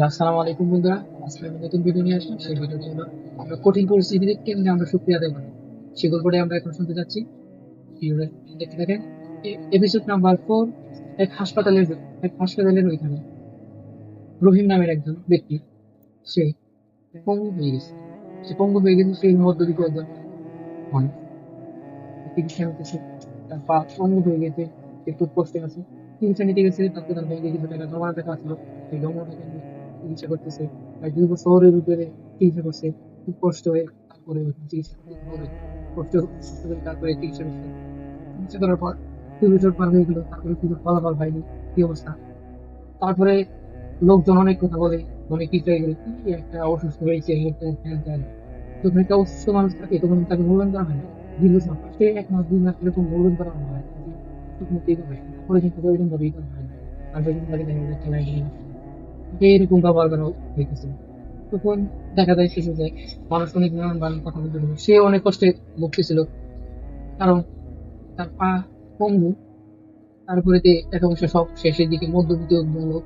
আসসালামু আলাইকুম বন্ধুরা। আজকে আমি নতুন ভিডিও নিয়ে আসলাম। সেই ভিডিওটি হলো আমরা কঠিন পরিস্থিতিতে কেমনে আমরা শুকরিয়া আদায় করি, সে গল্পটাই আমরা এখন শুনতে যাচ্ছি। ভিডিওটা দেখতে থাকেন। Episode number 4। এক হাসপাতালের ওইখানে রহিম নামের একজন ব্যক্তি, সে পঙ্গু হয়ে গেছে। সেই মধ্যবিত্ত একজন মানুষ। চিকিৎসা নিতেছে, তার পা পঙ্গু হয়ে গেছে, একটু কষ্টে আছে। চিকিৎসা নিতে গেছে, তারপরে তার ব্যাংকে কিছু টাকা জমা রাখা ছিল, সেই জমা টাকা নিয়ে চিকিৎসা করতেছে। প্রায় 2 বছরের উপরে চিকিৎসা করছে, খুব কষ্ট হয়ে। তারপরে চিকিৎসা করতে হবে, কষ্ট করে তারপরে চিকিৎসা করছে। চিকিৎসা করার পর 2 বছর পার হয়ে গেল, তারপরে কিছু ফলাফল হয়নি। কি অবস্থা? তারপরে লোকজন অনেক কথা বলে, অনেক কিছু হয়ে গেল, কি একটা অসুস্থ হয়েছে, যখন একটা অসুস্থ মানুষ থাকে তখন তাকে মূল্যায়ন করা হয় না। দীর্ঘ সময় ফার্স্টে 1 মাস 2 মাস এরকম মূল্যায়ন করা হয়, ঠিক মতো এগোবে, পরে কিন্তু ওইরকম ভাবে এগোনো হয় না। আর যখন তাকে দেখা যায় খেলায় এরকম ব্যবহার করা হইতেছে, তখন দেখা যায় শেষে যায় মানুষ অনেক নানান কথা বলতে থাকে। সে অনেক কষ্টে ভুগতেছিল, কারণ তার পা পঙ্গু, তারপরে টাকা পয়সা সব শেষের দিকে, মধ্যবিত্ত একজন লোক।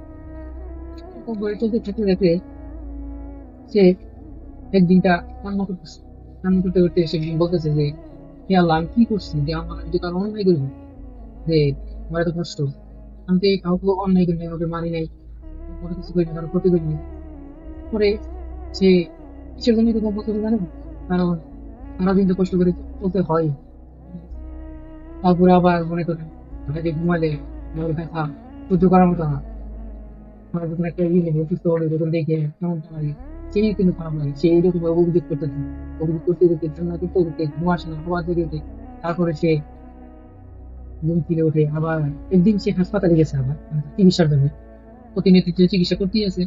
এরকম করে চলতে থাকতে থাকতে সে একদিনটা কান্না করতেছে। কান্না করতে করতে সে বলতেছে যে, হে আল্লাহ, আমি কি করছি যে আমার যদি কারো অন্যায় করি, যে আমার এত কষ্ট, আমি তো এই কাউকে অন্যায় করি নাই, ওকে মারি নাই, কোনো কিছু করি না, কারো ক্ষতি করি নাই। পরে সে কিসের জন্য এরকম বলতে জানে, কারণ সারাদিন তো কষ্ট করে চলতে হয়। তারপরে আবার মনে করেন হঠাৎ ঘুমালে আমার ব্যথা সহ্য করার মতো না, আমার যখন একটা অসুস্থ হলে তখন দেখে কেমন লাগে, সেই কিন্তু খারাপ লাগে। সে এইরকম অভিযোগ করতেছে, অভিযোগ করতে করতে কান্না করতে করতে ঘুম আসে না, আবার জেগে ওঠে। তারপরে সে ঘুম থেকে উঠে আবার একদিন সে হাসপাতালে গেছে, আবার মানে চিকিৎসার জন্য। প্রতিনিয়ত যে চিকিৎসা করতেই আছে,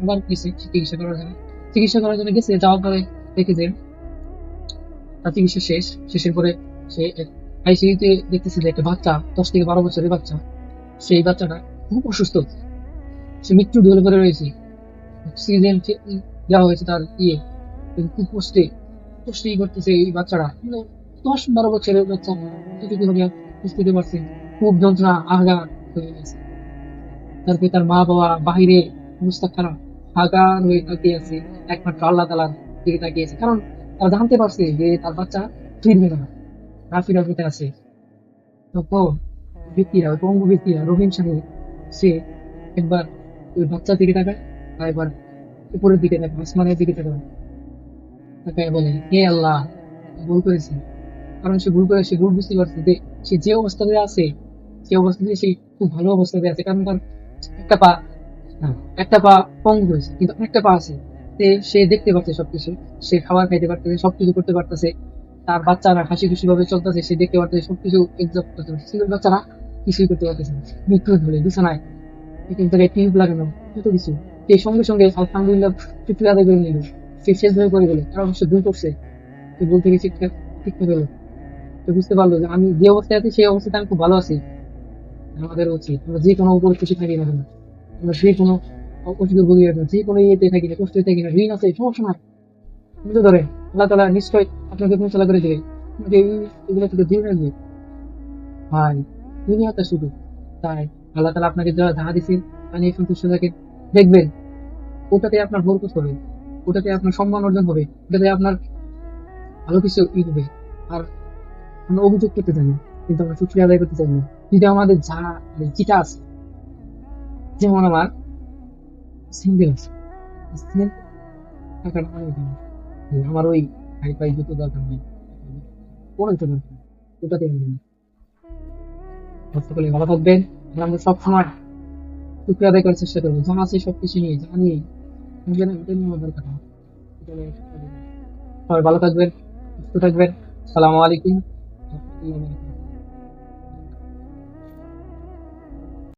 আবার গেছে সে চিকিৎসা করার জন্য গেছে। যাওয়ার পরে দেখে যে তার চিকিৎসা শেষের পরে সে আইসিইউতে দেখতেছে যে একটা বাচ্চা, 10 থেকে 12 বছরের বাচ্চা, সেই বাচ্চাটা খুব অসুস্থ, সে মৃত্যু ঢলে পড়ে রয়েছে। অক্সিজেন দেওয়া হয়েছে তার কিন্তু খুব কষ্টেই করতেছে এই বাচ্চাটা, কিন্তু 10-12 বছরের বাচ্চা, এটুকু হবে বুঝতে পারছেন, খুব যন্ত্রণা আঘাত হয়ে গেছে। তারপরে তার মা বাবা বাহিরে, অবস্থা খারাপ, হাহাকার হয়ে তাকিয়ে আছে, একমাত্র আল্লাহ তালার দিকে তাকিয়ে আছে, কারণ তারা জানতে পারছে যে তার বাচ্চা ফিরবে না, না ফিরার পথে আছে। তখন ওই পঙ্গু ব্যক্তিরা, রহিম সাহেব, সে একবার ওই বাচ্চার দিকে তাকায়, আর একবার উপরের দিকে তাকায়, আসমানের দিকে তাকায়, তাকায় বলে, হে আল্লাহ, ভুল করেছি। কারণ সে ভুল বুঝতে পারছে যে সে যে অবস্থাতে আছে, সে অবস্থাতে সে খুব ভালো অবস্থাতে আছে, কারণ তার একটা পা, হ্যাঁ, একটা পা পঙ্গু হয়েছে, কিন্তু একটা পা আছে। সে দেখতে পাচ্ছে সবকিছু, সে খাবার খাইতে পারতেছে, সবকিছু করতে পারতেছে। তার বাচ্চারা হাসি খুশি ভাবে চলতেছে, সে দেখতে পারতেছে সবকিছু এনজয় করতে পারছে, কিন্তু বাচ্চারা কিছুই করতে পারতেছে না। মৃত্যু হলে বিছানায়, কিন্তু জায়গায় টিউব লাগানো, কত কিছু। সেই সঙ্গে সঙ্গে আলহামদুলিল্লাহ শুকরিয়া আদায় করে নিল। সে শেষ হয়ে পড়ে গেল, কারণ সে ভুল করছে। সে ভুল থেকে শিক্ষা পেল। তো বুঝতে পারলো যে আমি যে অবস্থায় আছি সেই অবস্থাতে আমি খুব ভালো আছি। আমাদের উচিত আমরা যে কোনো উপরে খুশি থাকি না কেন, আমরা যে কোনো অসুখে ভুগি না কেন, যে কোনো ইয়েতে থাকি না, কষ্টে থাকি না, ঋণ আছে, সমস্যা নাই, বুঝতে ধরেন আল্লাহ তালা নিশ্চয় আপনাকে ফেসলা করে দেবে, আপনাকে এগুলো থেকে দূরে রাখবে। ভাই, দুনিয়াটা শুধু তাই, আল্লাহ তালা আপনাকে যা যা দিচ্ছেন তা নিয়ে সন্তুষ্ট থাকেন, দেখবেন ওটাতে আপনার বরকত হবে, ওটাতে আপনার সম্মান অর্জন হবে, ওটাতে আপনার ভালো কিছু হবে। আর আমরা অভিযোগ করতে জানি, কিন্তু আমরা শুকরিয়া আদায় করতে চাই না। যদি আমাদের যা মানে যেটা আছে, যেমন আমার সিঙ্গেল আছে, সিঙ্গেল টাকাটা আমার এখানে, আমার ওই হাই ফাই জুতো দরকার নেই, কোনো কিছু দরকার নেই, ওটাতে আমি নেই। সকলে ভালো থাকবেন। আর আমরা সবসময় শুকরিয়া আদায় করার চেষ্টা করবো, যা আছে সবকিছু নিয়ে, যা নিয়ে নিজের ওটা নিয়ে আমার দরকার নেই। এটা নিয়ে সবাই ভালো থাকবেন, সুস্থ থাকবেন। সালামু আলাইকুম।